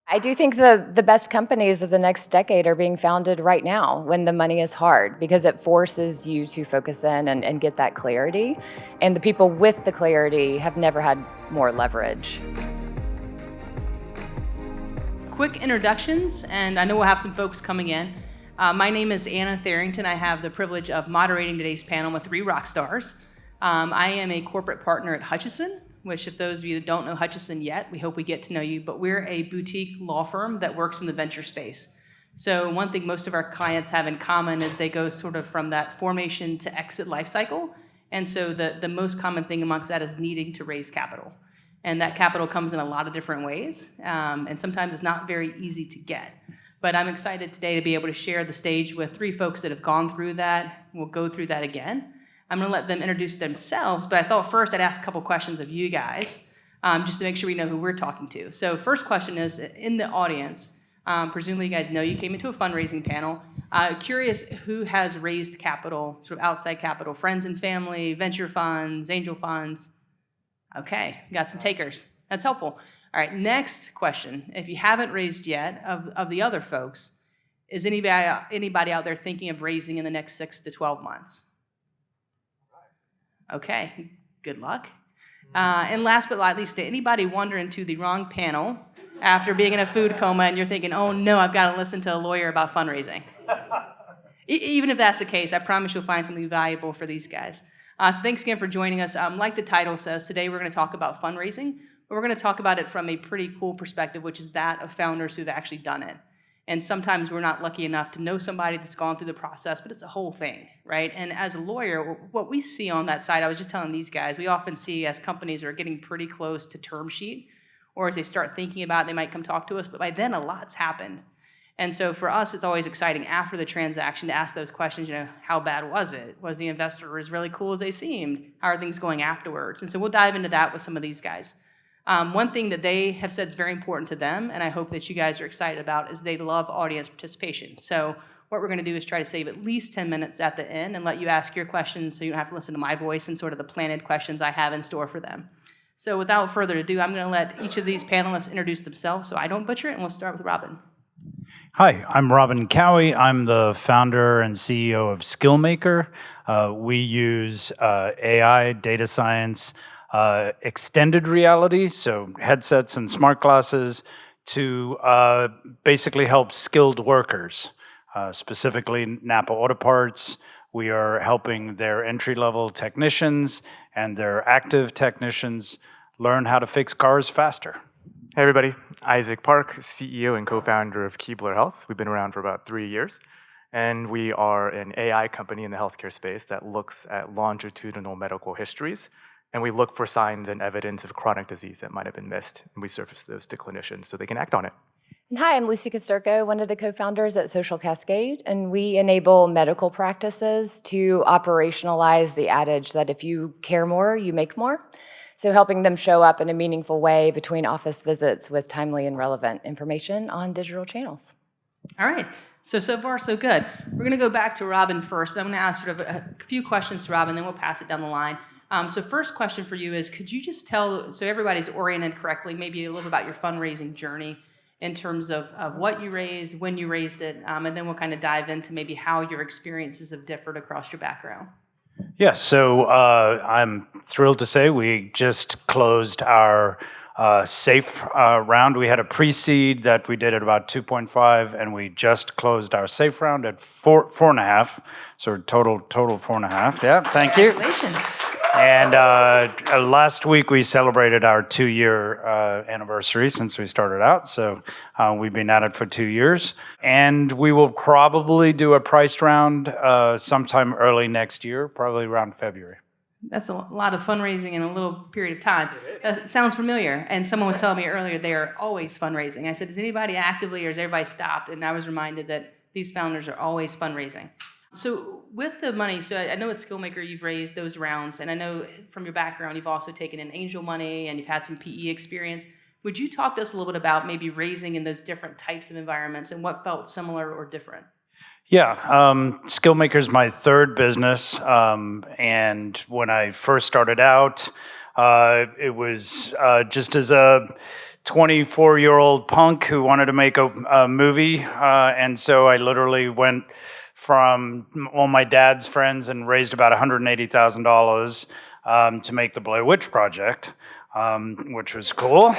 I do think the best companies of the next decade are being founded right now when the money is hard, because it forces you to focus in and get that clarity. And the people with the clarity have never had more leverage. Quick introductions, and I know we'll have some folks coming in. My name is Anna Tharrington. I have the privilege of moderating today's panel with three rock stars. I am a corporate partner at Hutchison, which if those of you that don't know Hutchison yet, we hope we get to know you, but we're a boutique law firm that works in the venture space. So one thing most of our clients have in common is they go sort of from that formation to exit life cycle. And so the most common thing amongst that is needing to raise capital. And that capital comes in a lot of different ways, and sometimes it's not very easy to get. But I'm excited today to be able to share the stage with three folks that have gone through that. We'll go through that again. I'm going to let them introduce themselves, but I thought first I'd ask a couple questions of you guys, just to make sure we know who we're talking to. So first question is, in the audience, presumably you guys know you came into a fundraising panel. Curious who has raised capital, sort of outside capital, friends and family, venture funds, angel funds. Okay, got some takers. That's helpful. All right, next question. If you haven't raised yet, of the other folks, is anybody out there thinking of raising in the next 6 to 12 months? Okay, good luck. And last but not least, anybody wander into the wrong panel after being in a food coma and you're thinking, oh no, I've got to listen to a lawyer about fundraising? Even if that's the case, I promise you'll find something valuable for these guys. So thanks again for joining us. Like the title says, today we're going to talk about fundraising, but we're going to talk about it from a pretty cool perspective, which is that of founders who've actually done it. And sometimes we're not lucky enough to know somebody that's gone through the process, but it's a whole thing, right? And as a lawyer, what we see on that side, I was just telling these guys, we often see as companies are getting pretty close to term sheet, or as they start thinking about it, they might come talk to us, but by then a lot's happened. And so for us, it's always exciting after the transaction to ask those questions, how bad was it? Was the investor as really cool as they seemed? How are things going afterwards? And so we'll dive into that with some of these guys. One thing that they have said is very important to them, and I hope that you guys are excited about, is they love audience participation. So what we're going to do is try to save at least 10 minutes at the end and let you ask your questions so you don't have to listen to my voice and sort of the planted questions I have in store for them. So without further ado, I'm going to let each of these panelists introduce themselves so I don't butcher it, and we'll start with Robin. Hi, I'm Robin Cowie. I'm the founder and CEO of Skillmaker. We use AI, data science, extended reality, so headsets and smart glasses, to basically help skilled workers, specifically Napa Auto Parts. We are helping their entry-level technicians and their active technicians learn how to fix cars faster. Hey everybody, Isaac Park, CEO and co-founder of Keebler Health. We've been around for about 3 years, and we are an AI company in the healthcare space that looks at longitudinal medical histories, and we look for signs and evidence of chronic disease that might have been missed, and we surface those to clinicians so they can act on it. And hi, I'm Lucy Kosturko, one of the co-founders at Social Cascade, and we enable medical practices to operationalize the adage that if you care more, you make more. So helping them show up in a meaningful way between office visits with timely and relevant information on digital channels. All right, so far so good. We're going to go back to Robin first. I'm going to ask sort of a few questions to Robin, then we'll pass it down the line. So first question for you is, could you just tell, so everybody's oriented correctly, maybe a little bit about your fundraising journey in terms of what you raised, when you raised it, and then we'll kind of dive into maybe how your experiences have differed across your background. Yeah, so I'm thrilled to say we just closed our SAFE round. We had a pre-seed that we did at about 2.5, and we just closed our SAFE round at 4.5. So total 4.5. Yeah, thank you. Congratulations. And last week we celebrated our 2-year anniversary since we started out. So we've been at it for 2 years. And we will probably do a priced round sometime early next year, probably around February. That's a lot of fundraising in a little period of time. That sounds familiar. And someone was telling me earlier they are always fundraising. I said, is anybody actively or has everybody stopped? And I was reminded that these founders are always fundraising. So with the money, so I know at Skillmaker you've raised those rounds, and I know from your background you've also taken in angel money and you've had some PE experience. Would you talk to us a little bit about maybe raising in those different types of environments and what felt similar or different? Yeah, Skillmaker is my third business, and when I first started out, it was just as a 24-year-old punk who wanted to make a movie, and so I literally went from all my dad's friends and raised about $180,000 to make the Blair Witch Project, which was cool.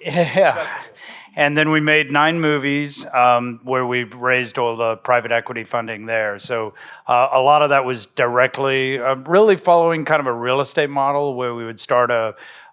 Yeah. And then we made 9 movies where we raised all the private equity funding there. So a lot of that was directly, really following kind of a real estate model where we would start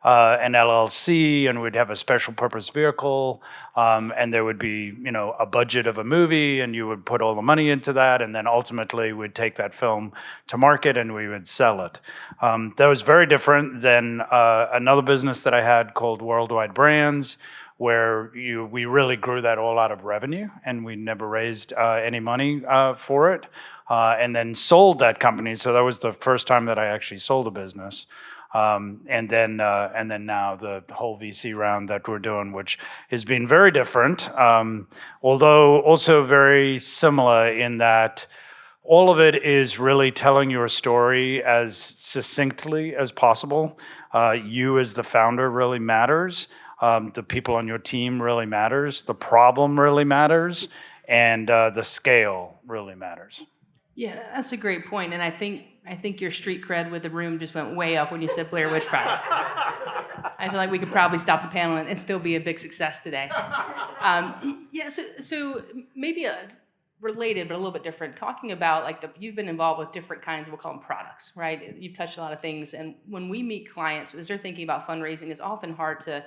an LLC and we'd have a special purpose vehicle, and there would be, a budget of a movie, and you would put all the money into that, and then ultimately we'd take that film to market and we would sell it. That was very different than another business that I had called Worldwide Brands, where we really grew that all out of revenue, and we never raised any money for it, and then sold that company. So that was the first time that I actually sold a business. And then now the whole VC round that we're doing, which has been very different, although also very similar in that all of it is really telling your story as succinctly as possible. You as the founder really matters. The people on your team really matters. The problem really matters. And the scale really matters. Yeah, that's a great point. And I think your street cred with the room just went way up when you said Blair Witch Project. I feel like we could probably stop the panel and still be a big success today. So maybe related, but a little bit different. Talking about you've been involved with different kinds of, we'll call them products, right? You've touched a lot of things. And when we meet clients, as they're thinking about fundraising, it's often hard to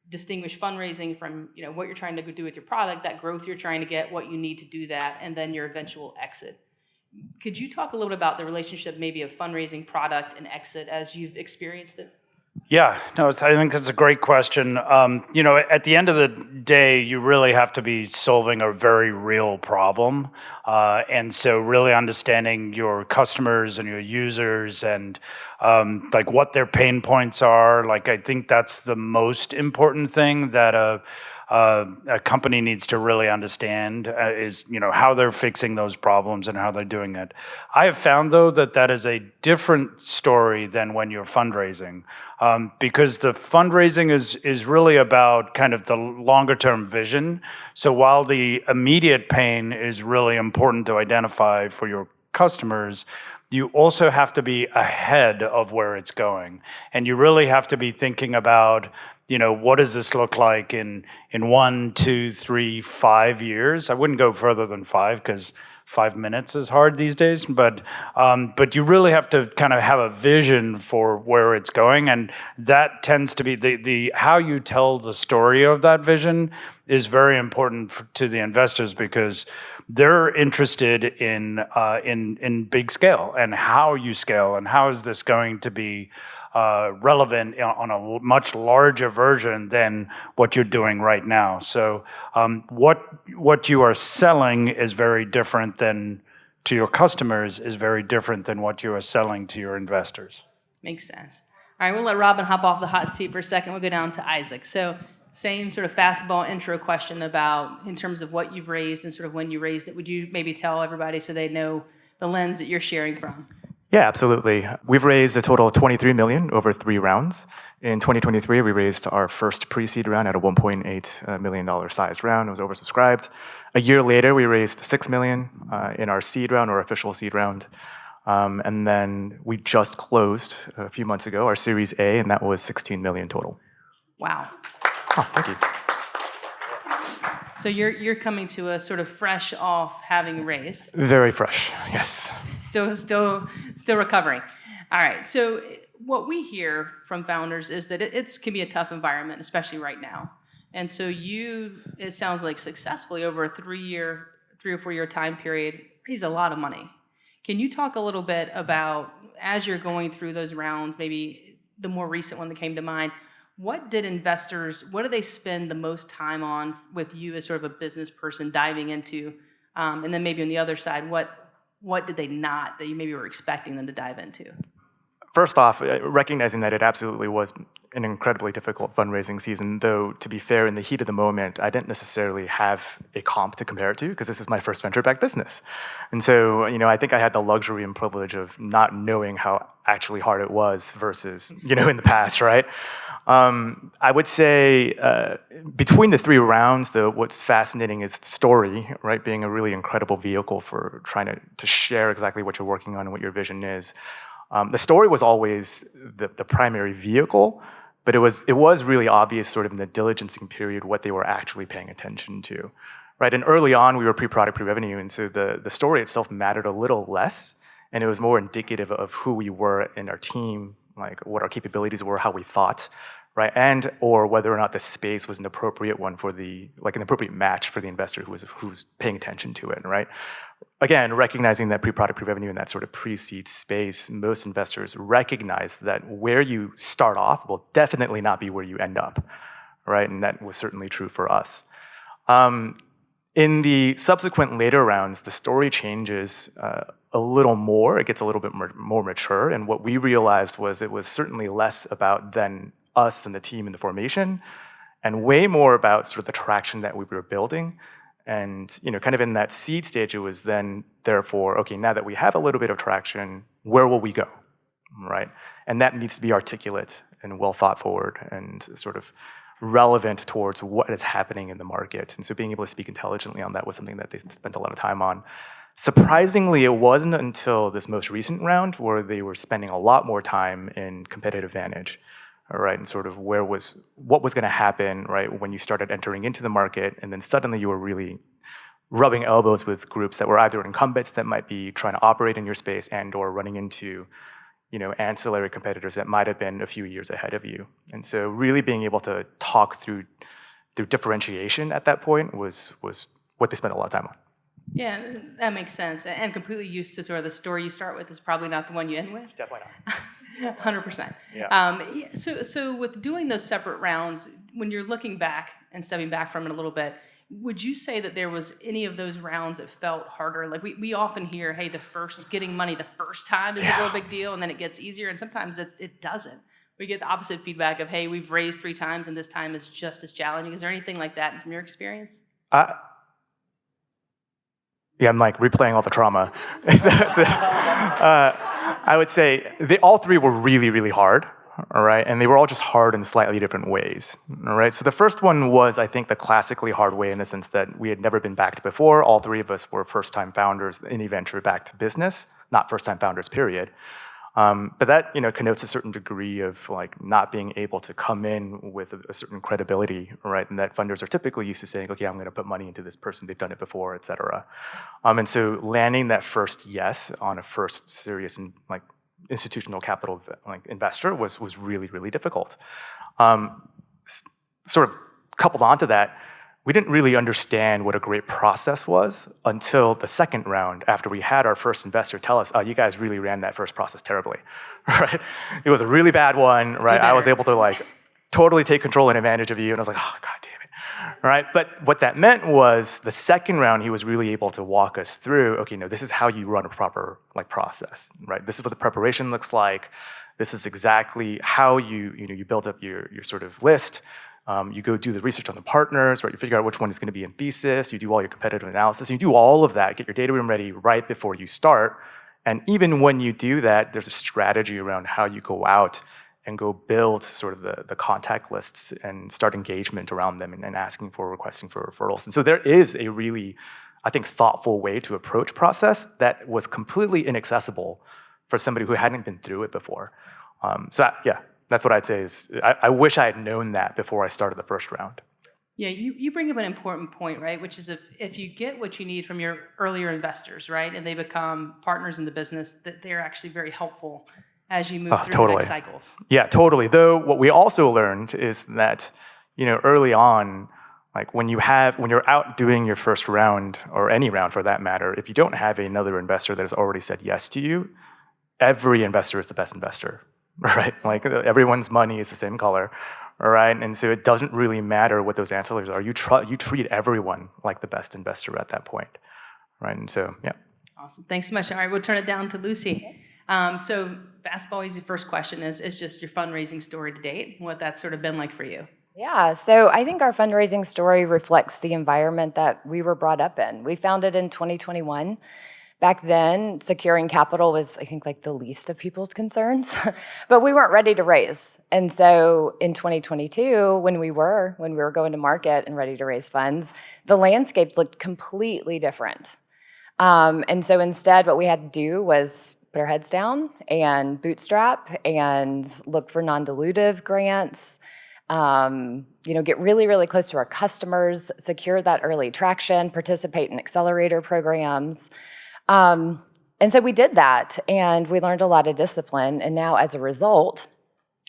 distinguish fundraising from what you're trying to do with your product, that growth you're trying to get, what you need to do that, and then your eventual exit. Could you talk a little bit about the relationship maybe of fundraising, product, and exit as you've experienced it? Yeah, no, I think that's a great question. At the end of the day, you really have to be solving a very real problem. And so really understanding your customers and your users and what their pain points are. I think that's the most important thing that a company needs to really understand is how they're fixing those problems and how they're doing it. I have found though that is a different story than when you're fundraising, because the fundraising is really about kind of the longer term vision. So while the immediate pain is really important to identify for your customers, you also have to be ahead of where it's going, and you really have to be thinking about what does this look like in 1, 2, 3, 5 years? I wouldn't go further than 5 because 5 minutes is hard these days. But you really have to kind of have a vision for where it's going, and that tends to be the how you tell the story of that vision is very important to the investors, because they're interested in big scale and how you scale and how is this going to be relevant on a much larger version than what you're doing right now. So what you are selling is very different than to your customers, is very different than what you are selling to your investors. Makes sense. All right, we'll let Robin hop off the hot seat for a second. We'll go down to Isaac. So same sort of fastball intro question about in terms of what you've raised and sort of when you raised it. Would you maybe tell everybody so they know the lens that you're sharing from? Yeah, absolutely. We've raised a total of $23 million over 3 rounds. In 2023, we raised our first pre-seed round at a $1.8 million sized round. It was oversubscribed. A year later, we raised $6 million in our seed round, or official seed round. And then we just closed a few months ago our Series A, and that was $16 million total. Wow. Oh, thank you. So you're coming to us sort of fresh off having raised. Very fresh, yes. Still recovering. All right. So what we hear from founders is that it can be a tough environment, especially right now. And so it sounds like successfully over a 3 or 4 year time period, raised a lot of money. Can you talk a little bit about, as you're going through those rounds, maybe the more recent one that came to mind, what do they spend the most time on with you as sort of a business person diving into? And then maybe on the other side, what did they not that you maybe were expecting them to dive into? First off, recognizing that it absolutely was an incredibly difficult fundraising season, though, to be fair, in the heat of the moment, I didn't necessarily have a comp to compare it to, because this is my first venture-backed business. And so, I think I had the luxury and privilege of not knowing how actually hard it was versus, in the past, right? I would say between the 3 rounds, though, what's fascinating is story, right? Being a really incredible vehicle for trying to share exactly what you're working on and what your vision is. The story was always the primary vehicle, but it was really obvious sort of in the diligencing period what they were actually paying attention to, right? And early on, we were pre-product, pre-revenue, and so the story itself mattered a little less, and it was more indicative of who we were in our team, like what our capabilities were, how we thought, right? And or whether or not the space was an appropriate one for an appropriate match for the investor who's paying attention to it, right? Again, recognizing that pre-product, pre-revenue, and that sort of pre-seed space, most investors recognize that where you start off will definitely not be where you end up, right? And that was certainly true for us. In the subsequent later rounds, the story changes a little more. It gets a little bit more mature. And what we realized was it was certainly less about then us and the team and the formation, and way more about sort of the traction that we were building. And kind of in that seed stage, it was then therefore, okay, now that we have a little bit of traction, where will we go, right? And that needs to be articulate and well thought forward and sort of relevant towards what is happening in the market. And so being able to speak intelligently on that was something that they spent a lot of time on. Surprisingly, it wasn't until this most recent round where they were spending a lot more time in competitive advantage, all right, and sort of what was going to happen, right, when you started entering into the market, and then suddenly you were really rubbing elbows with groups that were either incumbents that might be trying to operate in your space and or running into ancillary competitors that might have been a few years ahead of you. And so really being able to talk through differentiation at that point was what they spent a lot of time on. Yeah, that makes sense. And completely used to sort of the story you start with is probably not the one you end with. Definitely not. 100%. Yeah. So with doing those separate rounds, when you're looking back and stepping back from it a little bit, would you say that there was any of those rounds that felt harder? Like we often hear, hey, getting money the first time is a real big deal, and then it gets easier, and sometimes it doesn't. We get the opposite feedback of, hey, we've raised 3 times, and this time is just as challenging. Is there anything like that from your experience? Yeah, I'm like replaying all the trauma. I would say all 3 were really, really hard, all right? And they were all just hard in slightly different ways, all right? So the first one was, I think, the classically hard way in the sense that we had never been backed before. All 3 of us were first-time founders in a venture-backed business, not first-time founders, period. But that connotes a certain degree of like not being able to come in with a certain credibility, right? And that funders are typically used to saying, okay, I'm going to put money into this person, they've done it before, et cetera. And so landing that first yes on a first serious and like institutional capital like investor was really, really difficult. Sort of coupled onto that, we didn't really understand what a great process was until the second round, after we had our first investor tell us, oh, you guys really ran that first process terribly, right? It was a really bad one, right? I was able to like totally take control and advantage of you, and I was like, oh, God damn it, right? But what that meant was the second round, he was really able to walk us through, okay, no, this is how you run a proper like process, right? This is what the preparation looks like. This is exactly how you build up your sort of list. You go do the research on the partners, right? You figure out which one is going to be in thesis. You do all your competitive analysis. You do all of that, get your data room ready right before you start. And even when you do that, there's a strategy around how you go out and go build sort of the contact lists and start engagement around them and asking for, requesting for referrals. And so there is a really, I think, thoughtful way to approach process that was completely inaccessible for somebody who hadn't been through it before. Yeah. That's what I'd say is, I wish I had known that before I started the first round. Yeah, you bring up an important point, right? Which is if you get what you need from your earlier investors, right, and they become partners in the business, that they're actually very helpful as you move through the next cycles. Yeah, totally. Though what we also learned is that, early on, like when you're out doing your first round, or any round for that matter, if you don't have another investor that has already said yes to you, every investor is the best investor. Right, like everyone's money is the same color, all right? And so it doesn't really matter what those ancillaries are. You treat everyone like the best investor at that point, right? And so, yeah. Awesome, thanks so much. All right, we'll turn it down to Lucy. So fastball easy first question is just your fundraising story to date, what that's sort of been like for you. Yeah, so I think our fundraising story reflects the environment that we were brought up in. We founded in 2021. Back then, securing capital was, I think, like the least of people's concerns, but we weren't ready to raise. And so in 2022, when we were going to market and ready to raise funds, the landscape looked completely different. And so instead, what we had to do was put our heads down and bootstrap and look for non-dilutive grants, get really, really close to our customers, secure that early traction, participate in accelerator programs. And so we did that, and we learned a lot of discipline. And now, as a result,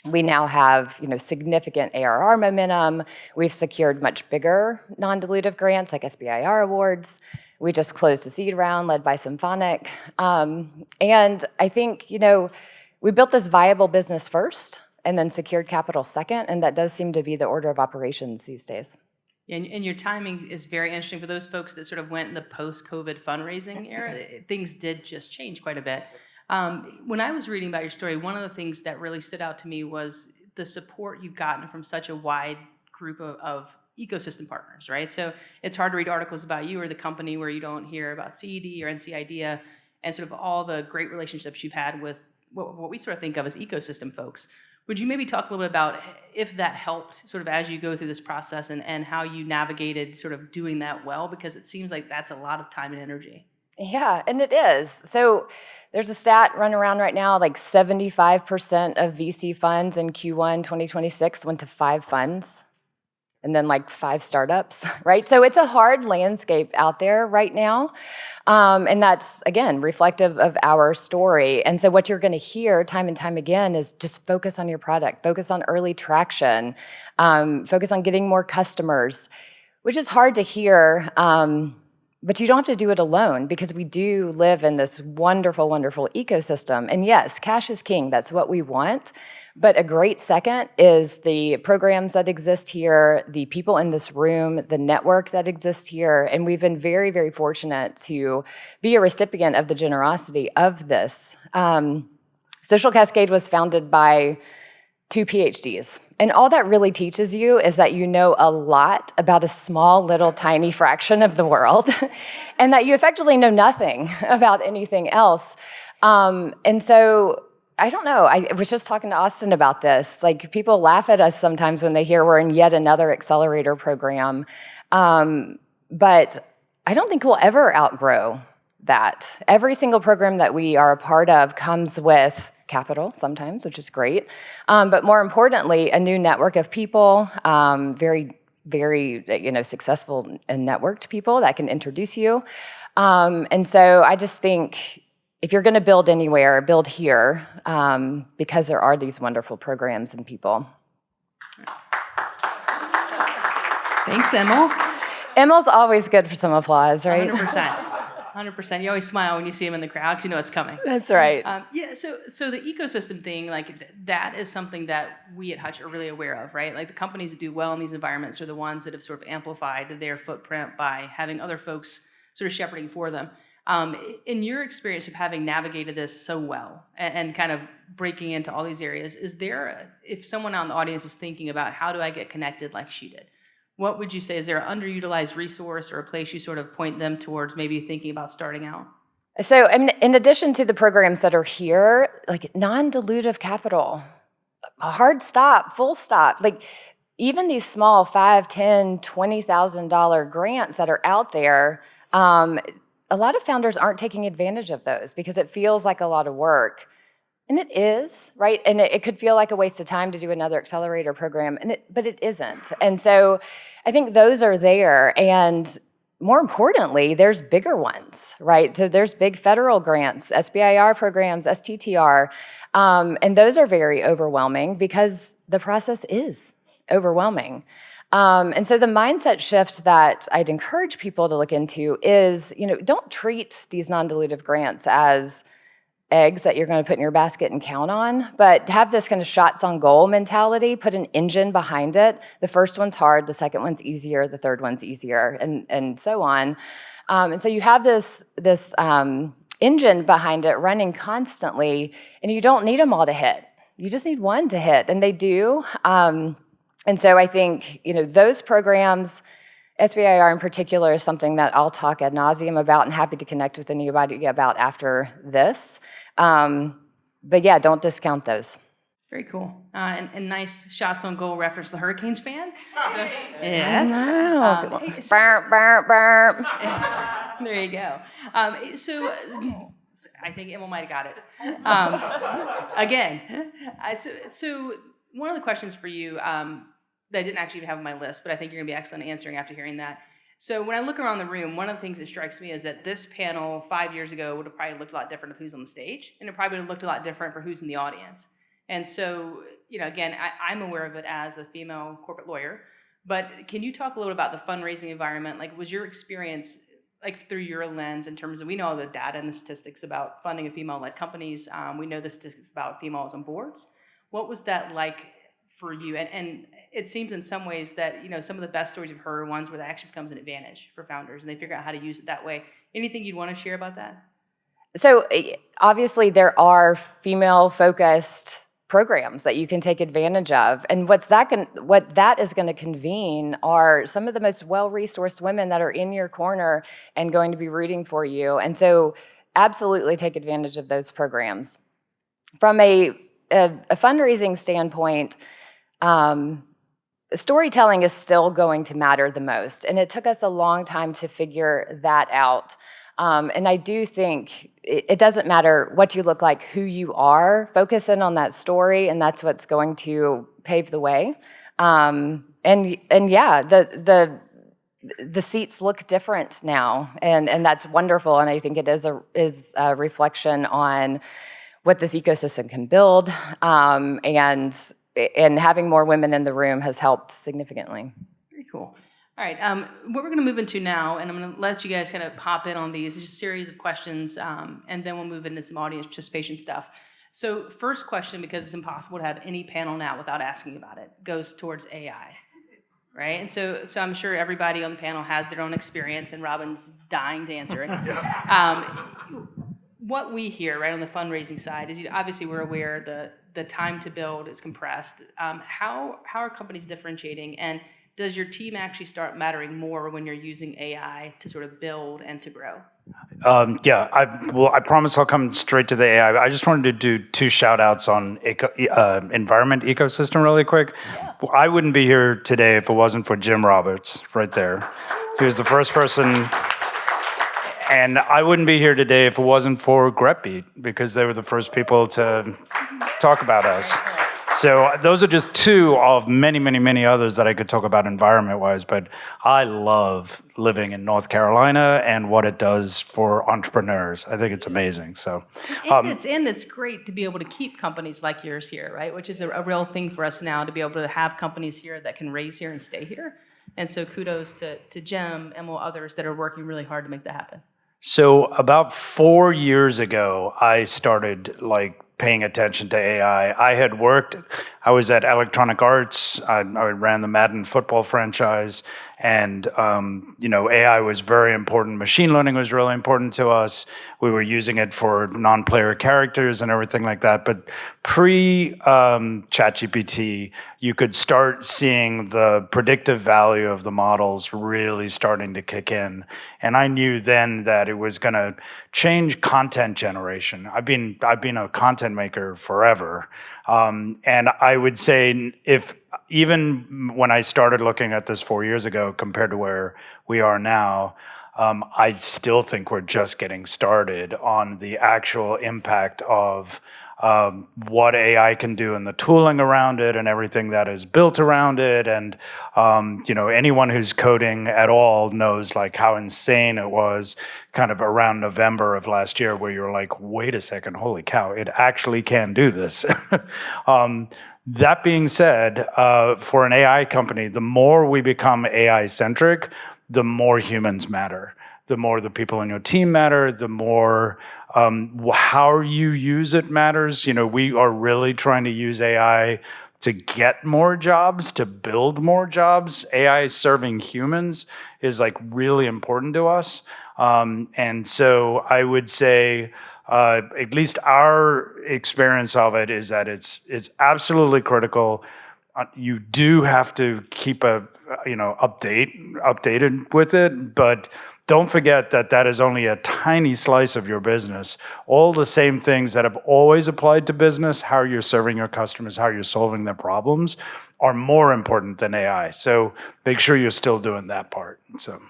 we now have significant ARR momentum. We've secured much bigger non-dilutive grants like SBIR awards. We just closed a seed round led by Symphonic. And I think, we built this viable business first and then secured capital second, and that does seem to be the order of operations these days. And your timing is very interesting for those folks that sort of went in the post-COVID fundraising era. Things did just change quite a bit. When I was reading about your story, one of the things that really stood out to me was the support you've gotten from such a wide group of ecosystem partners, right? So it's hard to read articles about you or the company where you don't hear about CED or NC IDEA and sort of all the great relationships you've had with what we sort of think of as ecosystem folks. Would you maybe talk a little bit about if that helped sort of as you go through this process and how you navigated sort of doing that well? Because it seems like that's a lot of time and energy. Yeah, and it is. So there's a stat running around right now, like 75% of VC funds in Q1 2026 went to 5 funds, and then like 5 startups, right? So it's a hard landscape out there right now. And that's, again, reflective of our story. And so what you're going to hear time and time again is just focus on your product, focus on early traction, focus on getting more customers, which is hard to hear. But you don't have to do it alone because we do live in this wonderful, wonderful ecosystem. And yes, cash is king. That's what we want. But a great second is the programs that exist here, the people in this room, the network that exists here. And we've been very, very fortunate to be a recipient of the generosity of this. Social Cascade was founded by 2 PhDs. And all that really teaches you is that you know a lot about a small, little, tiny fraction of the world, and that you effectively know nothing about anything else. And so, I don't know, I was just talking to Austin about this. Like, people laugh at us sometimes when they hear we're in yet another accelerator program. But I don't think we'll ever outgrow that. Every single program that we are a part of comes with capital sometimes, which is great. But more importantly, a new network of people, very, very successful and networked people that can introduce you. And so I just think if you're going to build anywhere, build here, because there are these wonderful programs and people. Thanks, Emil. Emil's always good for some applause, right? 100%. 100%. You always smile when you see him in the crowd because you know it's coming. That's right. So the ecosystem thing, like that is something that we at Hutch are really aware of, right? Like the companies that do well in these environments are the ones that have sort of amplified their footprint by having other folks sort of shepherding for them. In your experience of having navigated this so well and kind of breaking into all these areas, is there, if someone out in the audience is thinking about how do I get connected like she did, what would you say? Is there an underutilized resource or a place you sort of point them towards maybe thinking about starting out? So in addition to the programs that are here, like non-dilutive capital, a hard stop, full stop, like even these small $5,000, $10,000, $20,000 grants that are out there, a lot of founders aren't taking advantage of those because it feels like a lot of work. And it is, right? And it could feel like a waste of time to do another accelerator program, but it isn't. And so I think those are there. And more importantly, there's bigger ones, right? So there's big federal grants, SBIR programs, STTR, and those are very overwhelming because the process is overwhelming. And so the mindset shift that I'd encourage people to look into is, don't treat these non-dilutive grants as eggs that you're going to put in your basket and count on, but have this kind of shots on goal mentality, put an engine behind it. The first one's hard, the second one's easier, the third one's easier, and so on. And so you have this engine behind it running constantly, and you don't need them all to hit. You just need one to hit, and they do. And so I think, those programs, SBIR in particular is something that I'll talk ad nauseum about and happy to connect with anybody about after this. But yeah, don't discount those. Very cool. And nice shots on goal reference to the Hurricanes fan. Yes. No. Hey, so- Burp, burp, burp. there you go. So I think Emma might have got it. Again, so one of the questions for you that I didn't actually have on my list, but I think you're going to be excellent answering after hearing that. So when I look around the room, one of the things that strikes me is that this panel 5 years ago would have probably looked a lot different of who's on the stage, and it probably would have looked a lot different for who's in the audience. And so, again, I'm aware of it as a female corporate lawyer, but can you talk a little about the fundraising environment? Like, was your experience, like through your lens in terms of, we know all the data and the statistics about funding of female-led companies. We know the statistics about females on boards. What was that like for you? And it seems in some ways that, some of the best stories you've heard are ones where that actually becomes an advantage for founders and they figure out how to use it that way. Anything you'd want to share about that? So obviously there are female-focused programs that you can take advantage of. And what that is going to convene are some of the most well-resourced women that are in your corner and going to be rooting for you. And so absolutely take advantage of those programs. From a fundraising standpoint, storytelling is still going to matter the most. And it took us a long time to figure that out. And I do think it doesn't matter what you look like, who you are, focus in on that story, and that's what's going to pave the way. And yeah, the seats look different now, and that's wonderful. And I think it is a reflection on what this ecosystem can build, and having more women in the room has helped significantly. Very cool. All right, what we're going to move into now, and I'm going to let you guys kind of pop in on these, is just a series of questions, and then we'll move into some audience participation stuff. So first question, because it's impossible to have any panel now without asking about it, goes towards AI, right? And so I'm sure everybody on the panel has their own experience, and Robin's dying to answer it. What we hear, right, on the fundraising side is, obviously we're aware the time to build is compressed. How are companies differentiating, and does your team actually start mattering more when you're using AI to sort of build and to grow? I promise I'll come straight to the AI. I just wanted to do two shout outs on environment ecosystem really quick. Yeah. I wouldn't be here today if it wasn't for Jim Roberts right there. He was the first person. And I wouldn't be here today if it wasn't for Grep-a, because they were the first people to talk about us. So those are just two of many, many, many others that I could talk about environment-wise, but I love living in North Carolina and what it does for entrepreneurs. I think it's amazing. So, and it's great to be able to keep companies like yours here, right? Which is a real thing for us now, to be able to have companies here that can raise here and stay here. And so kudos to Jim and others that are working really hard to make that happen. So about 4 years ago, I started paying attention to AI. I was at Electronic Arts. I ran the Madden football franchise, and AI was very important. Machine learning was really important to us. We were using it for non-player characters and everything like that. But pre-ChatGPT, you could start seeing the predictive value of the models really starting to kick in. And I knew then that it was going to change content generation. I've been a content maker forever, and I would say even when I started looking at this 4 years ago compared to where we are now, I still think we're just getting started on the actual impact of what AI can do and the tooling around it and everything that is built around it. And anyone who's coding at all knows how insane it was kind of around November of last year, where you're like, wait a second, holy cow, it actually can do this. That being said, for an AI company, the more we become AI-centric, the more humans matter. The more the people in your team matter, the more how you use it matters. We are really trying to use AI to get more jobs, to build more jobs. AI serving humans is really important to us. And so I would say, at least our experience of it is that it's absolutely critical. You do have to keep a updated with it, but don't forget that that is only a tiny slice of your business. All the same things that have always applied to business, how you're serving your customers, how you're solving their problems, are more important than AI. So make sure you're still doing that part. So,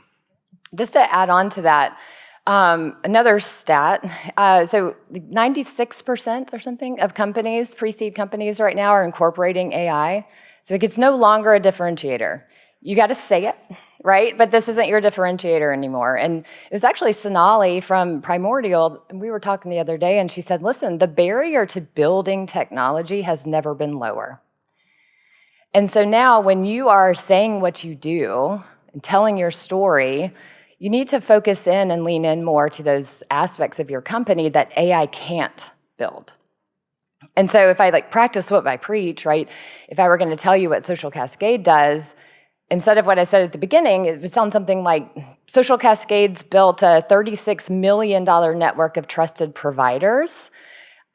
just to add on to that, another stat, so 96% or something of companies, pre-seed companies right now, are incorporating AI. So it's no longer a differentiator. You got to say it, right? But this isn't your differentiator anymore. And it was actually Sonali from Primordial, and we were talking the other day, and she said, listen, the barrier to building technology has never been lower. And so now when you are saying what you do and telling your story, you need to focus in and lean in more to those aspects of your company that AI can't build. And so if I practice what I preach, right? If I were going to tell you what Social Cascade does, instead of what I said at the beginning, it would sound something like Social Cascade's built a $36 million network of trusted providers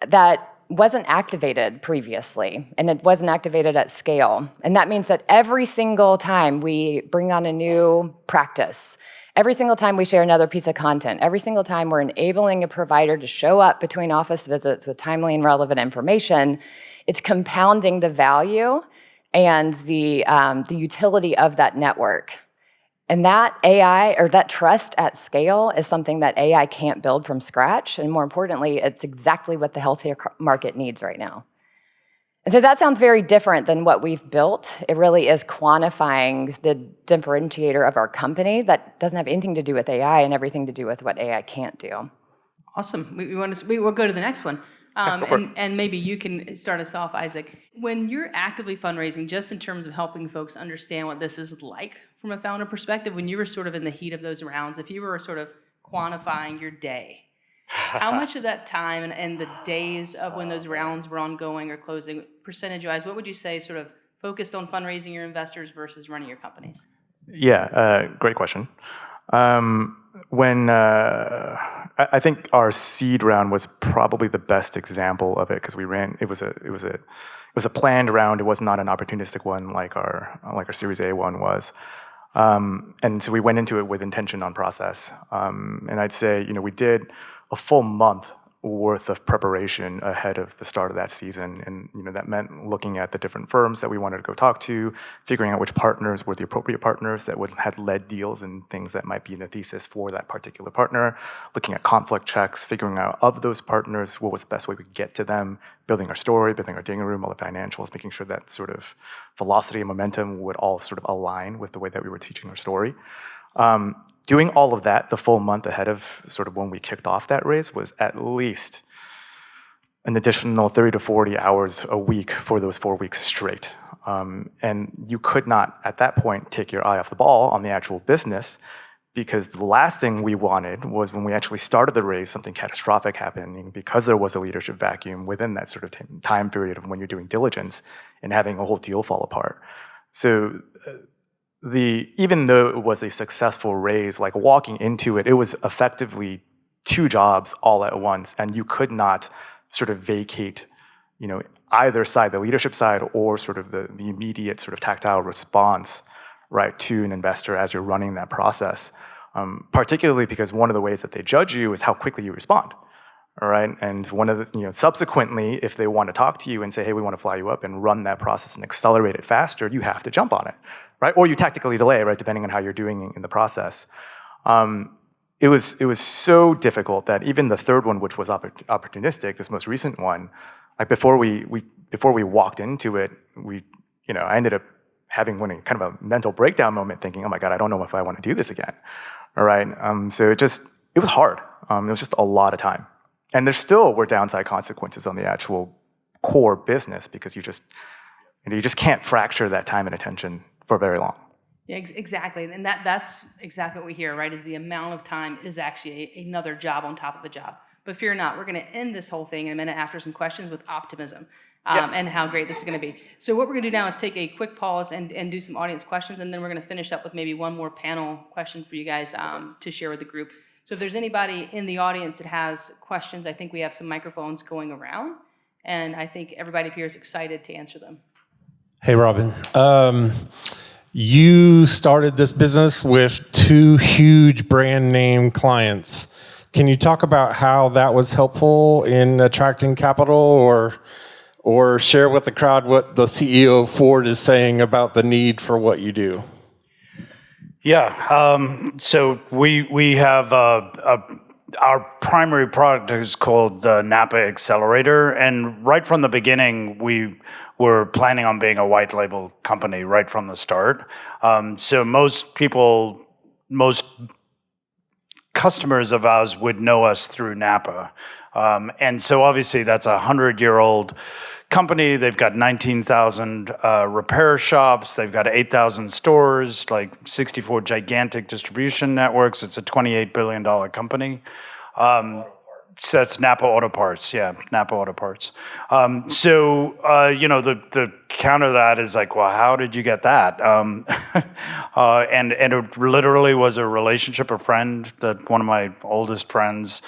that wasn't activated previously, and it wasn't activated at scale. And that means that every single time we bring on a new practice, every single time we share another piece of content, every single time we're enabling a provider to show up between office visits with timely and relevant information, it's compounding the value and the utility of that network. And that AI, or that trust at scale, is something that AI can't build from scratch. And more importantly, it's exactly what the healthcare market needs right now. And so that sounds very different than what we've built. It really is quantifying the differentiator of our company that doesn't have anything to do with AI and everything to do with what AI can't do. Awesome. We'll go to the next one. And maybe you can start us off, Isaac. When you're actively fundraising, just in terms of helping folks understand what this is like from a founder perspective, when you were sort of in the heat of those rounds, if you were sort of quantifying your day, how much of that time and the days of when those rounds were ongoing or closing, percentage-wise, what would you say sort of focused on fundraising your investors versus running your companies? Yeah, great question. I think our seed round was probably the best example of it because it was a planned round. It was not an opportunistic one like our Series A one was. And so we went into it with intention on process. And I'd say, we did a full month worth of preparation ahead of the start of that season. And, that meant looking at the different firms that we wanted to go talk to, figuring out which partners were the appropriate partners that had led deals and things that might be in the thesis for that particular partner, looking at conflict checks, figuring out of those partners, what was the best way we could get to them, building our story, building our digging room, all the financials, making sure that sort of velocity and momentum would all sort of align with the way that we were teaching our story. Doing all of that the full month ahead of sort of when we kicked off that race was at least an additional 30 to 40 hours a week for those 4 weeks straight. And you could not, at that point, take your eye off the ball on the actual business because the last thing we wanted was when we actually started the race, something catastrophic happening because there was a leadership vacuum within that sort of time period of when you're doing diligence and having a whole deal fall apart. So even though it was a successful raise, like walking into it, it was effectively 2 jobs all at once, and you could not sort of vacate, either side, the leadership side or sort of the immediate sort of tactile response, right, to an investor as you're running that process. Particularly because one of the ways that they judge you is how quickly you respond. All right, and one of the, subsequently, if they want to talk to you and say, hey, we want to fly you up and run that process and accelerate it faster, you have to jump on it. Right? Or you tactically delay, right, depending on how you're doing in the process. It was so difficult that even the third one, which was opportunistic, this most recent one, like before we walked into it, I ended up having kind of a mental breakdown moment, thinking, oh my God, I don't know if I want to do this again. All right, so it was hard. It was just a lot of time, and there still were downside consequences on the actual core business because you just can't fracture that time and attention for very long. Yeah, exactly. And that's exactly what we hear, right, is the amount of time is actually another job on top of a job. But fear not, we're going to end this whole thing in a minute after some questions with optimism and how great this is going to be. So what we're going to do now is take a quick pause and do some audience questions, and then we're going to finish up with maybe one more panel question for you guys to share with the group. So if there's anybody in the audience that has questions, I think we have some microphones going around, and I think everybody up here is excited to answer them. Hey, Robin. You started this business with 2 huge brand name clients. Can you talk about how that was helpful in attracting capital, or share with the crowd what the CEO of Ford is saying about the need for what you do? Yeah, so we have our primary product is called the Napa Accelerator, and right from the beginning, we were planning on being a white label company right from the start. So most customers of ours would know us through Napa. And so obviously that's a 100-year-old company. They've got 19,000 repair shops. They've got 8,000 stores, like 64 gigantic distribution networks. It's a $28 billion company. So that's Napa Auto Parts, yeah, Napa Auto Parts. The counter to that is like, well, how did you get that? And it literally was a relationship, a friend, that one of my oldest friends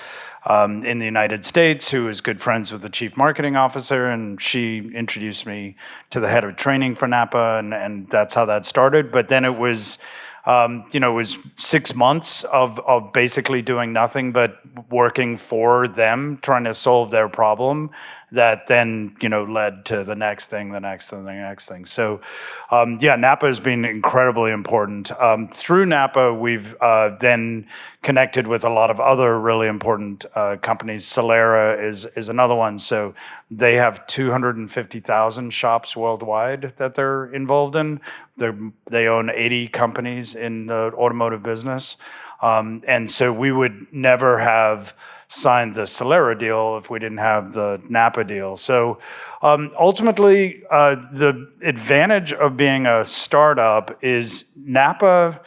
in the United States, who is good friends with the chief marketing officer, and she introduced me to the head of training for Napa, and that's how that started. But then it was, it was 6 months of basically doing nothing but working for them, trying to solve their problem, that then, led to the next thing, the next thing, the next thing. So, Napa has been incredibly important. Through Napa, we've then connected with a lot of other really important companies. Solera is another one. So they have 250,000 shops worldwide that they're involved in. They own 80 companies in the automotive business. And so we would never have signed the Solera deal if we didn't have the Napa deal. So ultimately, the advantage of being a startup is Napa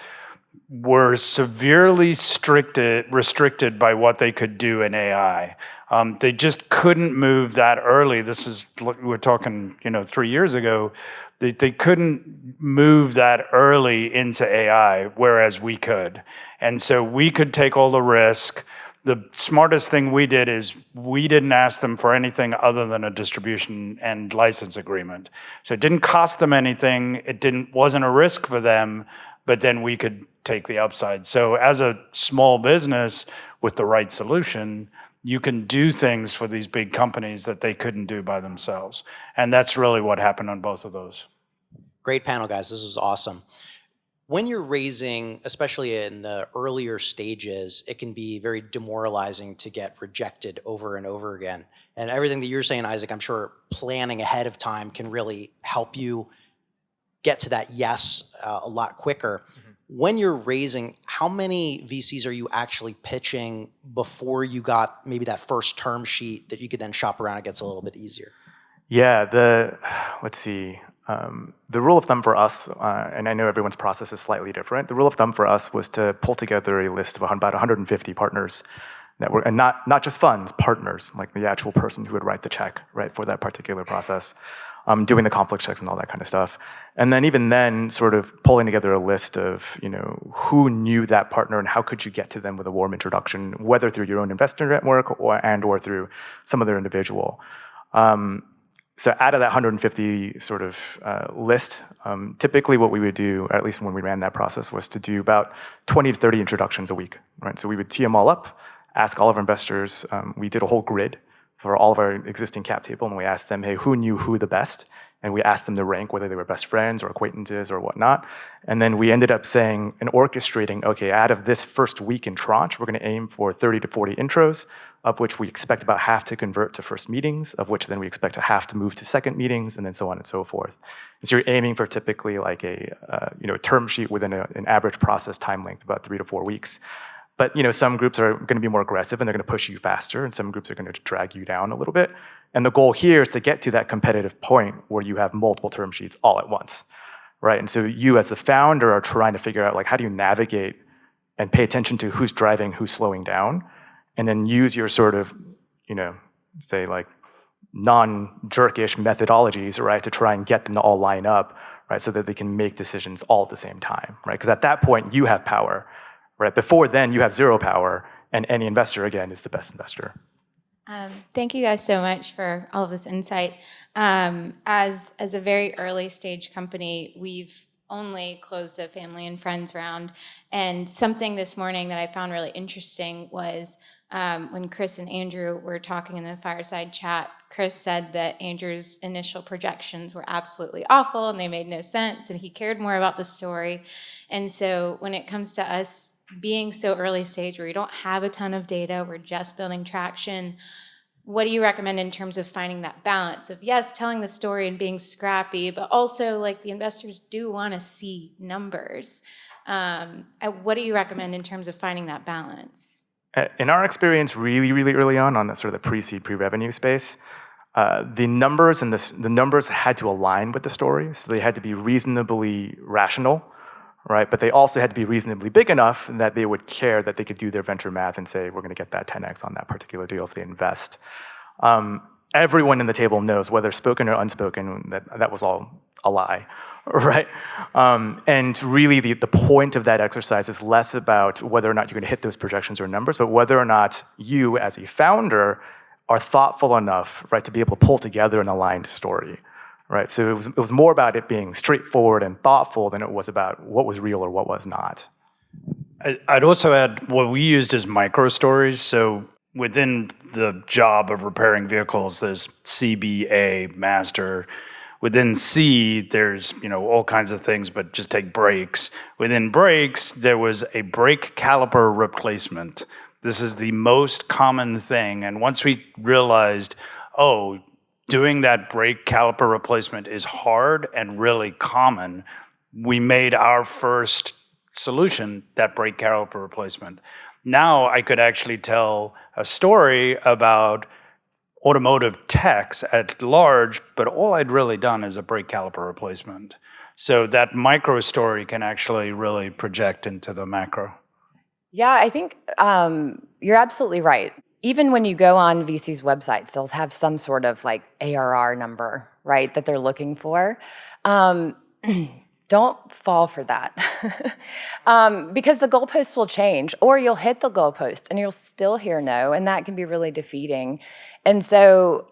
were severely restricted by what they could do in AI. They just couldn't move that early. We're talking, 3 years ago. They couldn't move that early into AI, whereas we could. And so we could take all the risk. The smartest thing we did is we didn't ask them for anything other than a distribution and license agreement. So it didn't cost them anything. Wasn't a risk for them, but then we could take the upside. So as a small business with the right solution, you can do things for these big companies that they couldn't do by themselves. And that's really what happened on both of those. Great panel, guys. This was awesome. When you're raising, especially in the earlier stages, it can be very demoralizing to get rejected over and over again. And everything that you're saying, Isaac, I'm sure planning ahead of time can really help you get to that yes a lot quicker. Mm-hmm. When you're raising, how many VCs are you actually pitching before you got maybe that first term sheet that you could then shop around? It gets a little bit easier. Yeah, let's see. The rule of thumb for us, and I know everyone's process is slightly different, the rule of thumb for us was to pull together a list of about 150 partners, and not just funds, partners, like the actual person who would write the check, right, for that particular process, doing the conflict checks and all that kind of stuff. And then even then, sort of pulling together a list of, who knew that partner and how could you get to them with a warm introduction, whether through your own investor network or through some other individual. So out of that 150 sort of list, typically what we would do, or at least when we ran that process, was to do about 20 to 30 introductions a week, right? So we would tee them all up, ask all of our investors. We did a whole grid for all of our existing cap table, and we asked them, hey, who knew who the best? And we asked them to rank whether they were best friends or acquaintances or whatnot. And then we ended up saying and orchestrating, okay, out of this first week in tranche, we're gonna aim for 30 to 40 intros, of which we expect about half to convert to first meetings, of which then we expect to half to move to second meetings, and then so on and so forth. And so you're aiming for typically like a term sheet within an average process time length, about 3 to 4 weeks. But some groups are going to be more aggressive and they're going to push you faster, and some groups are going to drag you down a little bit. And the goal here is to get to that competitive point where you have multiple term sheets all at once, right? And so you as the founder are trying to figure out, like, how do you navigate and pay attention to who's driving, who's slowing down, and then use your sort of, say like non-jerkish methodologies, right, to try and get them to all line up, right, so that they can make decisions all at the same time, right? Because at that point you have power, right? Before then you have zero power, and any investor, again, is the best investor. Thank you guys so much for all of this insight. As a very early stage company, we've only closed a family and friends round. And something this morning that I found really interesting was when Chris and Andrew were talking in the fireside chat, Chris said that Andrew's initial projections were absolutely awful and they made no sense, and he cared more about the story. And so when it comes to us being so early stage where we don't have a ton of data, we're just building traction, what do you recommend in terms of finding that balance of, yes, telling the story and being scrappy, but also like the investors do want to see numbers? What do you recommend in terms of finding that balance? In our experience, really, really early on that sort of the pre-seed, pre-revenue space, the numbers and the numbers had to align with the story, so they had to be reasonably rational, right? But they also had to be reasonably big enough that they would care that they could do their venture math and say, we're going to get that 10x on that particular deal if they invest. Everyone in the table knows, whether spoken or unspoken, that was all a lie, right? And really the point of that exercise is less about whether or not you're going to hit those projections or numbers, but whether or not you as a founder are thoughtful enough, right, to be able to pull together an aligned story, right? So it was more about it being straightforward and thoughtful than it was about what was real or what was not. I'd also add what we used as micro stories. So within the job of repairing vehicles, there's CBA, master. Within C, there's all kinds of things, but just take brakes. Within brakes, there was a brake caliper replacement. This is the most common thing. And once we realized, doing that brake caliper replacement is hard and really common, we made our first solution that brake caliper replacement. Now I could actually tell a story about automotive techs at large, but all I'd really done is a brake caliper replacement. So that micro story can actually really project into the macro. Yeah, I think you're absolutely right. Even when you go on VC's websites, they'll have some sort of like ARR number, right, that they're looking for. Don't fall for that because the goalposts will change, or you'll hit the goalpost and you'll still hear no, and that can be really defeating. And so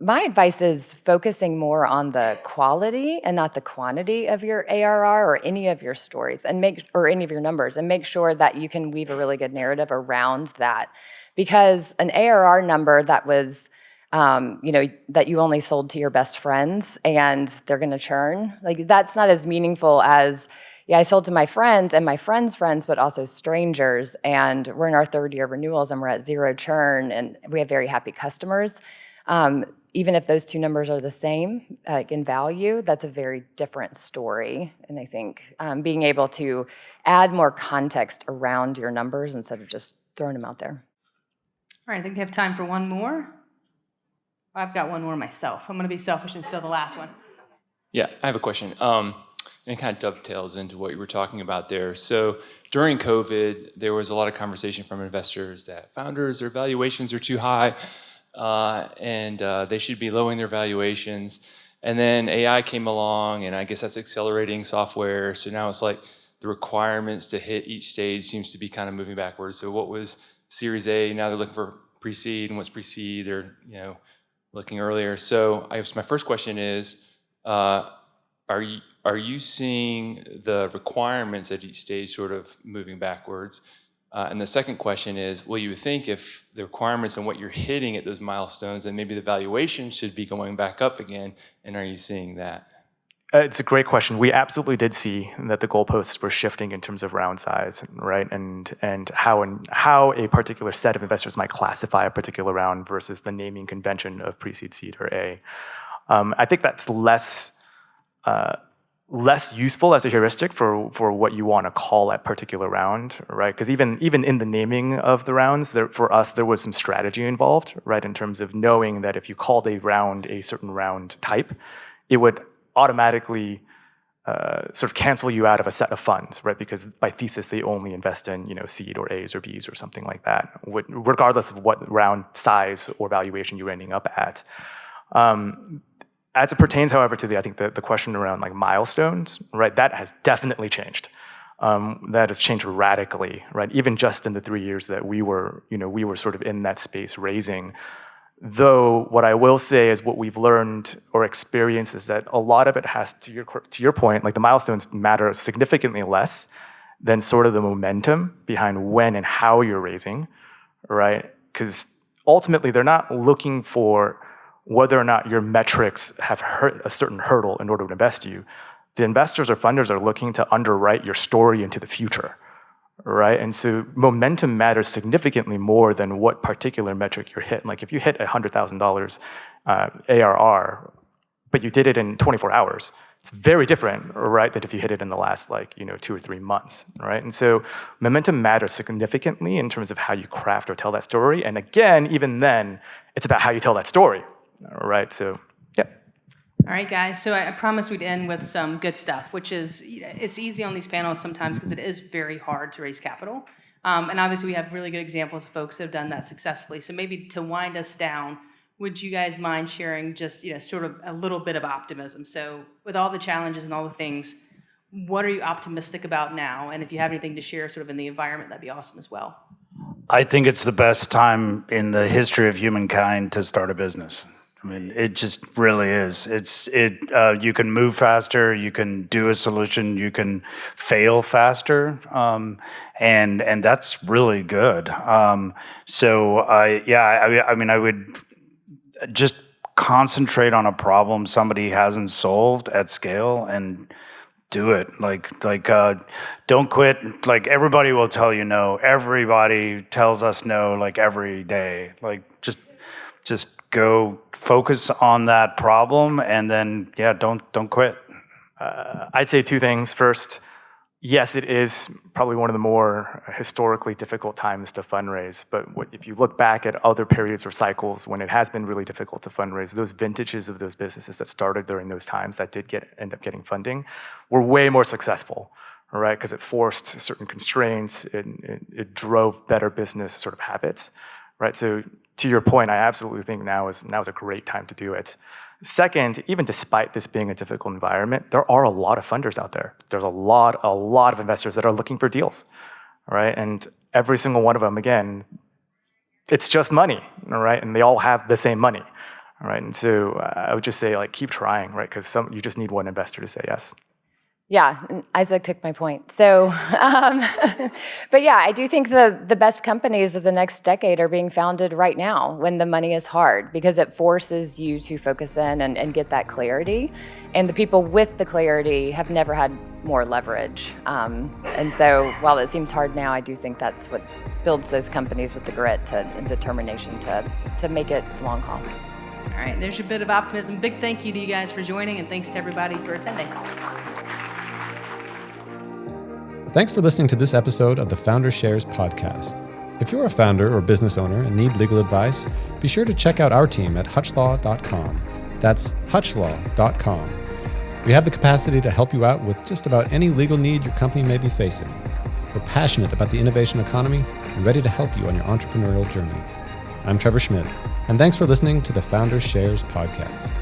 my advice is focusing more on the quality and not the quantity of your ARR or any of your stories, or any of your numbers, and make sure that you can weave a really good narrative around that. Because an ARR number that was that you only sold to your best friends and they're going to churn, like that's not as meaningful as, I sold to my friends and my friends' friends, but also strangers, and we're in our third year of renewals and we're at 0 churn and we have very happy customers. Even if those two numbers are the same in value, that's a very different story. And I think being able to add more context around your numbers instead of just throwing them out there. All right, I think we have time for one more. I've got one more myself. I'm going to be selfish and steal the last one. Yeah, I have a question. And it kind of dovetails into what you were talking about there. So during COVID, there was a lot of conversation from investors that founders, their valuations are too high, and they should be lowering their valuations. And then AI came along, and I guess that's accelerating software. So now it's like the requirements to hit each stage seems to be kind of moving backwards. So what was Series A, now they're looking for pre-seed, and what's pre-seed, they're looking earlier. So I guess my first question is, are you seeing the requirements at each stage sort of moving backwards? And the second question is, well, you would think if the requirements and what you're hitting at those milestones, then maybe the valuation should be going back up again, and are you seeing that? It's a great question. We absolutely did see that the goalposts were shifting in terms of round size, right? And how a particular set of investors might classify a particular round versus the naming convention of pre-seed, seed, or A. I think that's less useful as a heuristic for what you want to call that particular round, right? Because even in the naming of the rounds, for us, there was some strategy involved, right? In terms of knowing that if you called a round a certain round type, it would automatically sort of cancel you out of a set of funds, right? Because by thesis, they only invest in seed or A's or B's or something like that, regardless of what round size or valuation you're ending up at. As it pertains, however, to I think the question around like milestones, right? That has definitely changed. That has changed radically, right? Even just in the 3 years that we were sort of in that space raising. Though what I will say is what we've learned or experienced is that a lot of it has, to your point, like the milestones matter significantly less than sort of the momentum behind when and how you're raising, right? Because ultimately they're not looking for whether or not your metrics have hurt a certain hurdle in order to invest you. The investors or funders are looking to underwrite your story into the future, right? And so momentum matters significantly more than what particular metric you're hitting. Like if you hit $100,000 ARR, but you did it in 24 hours, it's very different, right, than if you hit it in the last 2 or 3 months, right? And so momentum matters significantly in terms of how you craft or tell that story. And again, even then, it's about how you tell that story, right? So, yeah. All right, guys, so I promised we'd end with some good stuff, which is, it's easy on these panels sometimes because it is very hard to raise capital. And obviously we have really good examples of folks that have done that successfully. So maybe to wind us down, would you guys mind sharing just sort of a little bit of optimism? So with all the challenges and all the things, what are you optimistic about now? And if you have anything to share sort of in the environment, that'd be awesome as well. I think it's the best time in the history of humankind to start a business. I mean, it just really is. You can move faster, you can do a solution, you can fail faster, and that's really good. I would just concentrate on a problem somebody hasn't solved at scale and do it. Don't quit. Like, everybody will tell you no. Everybody tells us no, every day. Just go focus on that problem, and then, don't quit. I'd say 2 things. First, yes, it is probably one of the more historically difficult times to fundraise, but if you look back at other periods or cycles when it has been really difficult to fundraise, those vintages of those businesses that started during those times that did end up getting funding were way more successful, right? Because it forced certain constraints, it drove better business sort of habits, right? So to your point, I absolutely think now is a great time to do it. Second, even despite this being a difficult environment, there are a lot of funders out there. There's a lot of investors that are looking for deals, right? And every single one of them, again, it's just money, all right? And they all have the same money, all right? And so I would just say, keep trying, right? Because you just need one investor to say yes. Yeah, and Isaac took my point. So, but yeah, I do think the best companies of the next decade are being founded right now when the money is hard, because it forces you to focus in and get that clarity. And the people with the clarity have never had more leverage. And so while it seems hard now, I do think that's what builds those companies with the grit and determination to make it long haul. All right, there's your bit of optimism. Big thank you to you guys for joining, and thanks to everybody for attending. Thanks for listening to this episode of the Founder Shares podcast. If you're a founder or business owner and need legal advice, be sure to check out our team at hutchlaw.com. That's hutchlaw.com. We have the capacity to help you out with just about any legal need your company may be facing. We're passionate about the innovation economy and ready to help you on your entrepreneurial journey. I'm Trevor Schmidt, and thanks for listening to the Founder Shares podcast.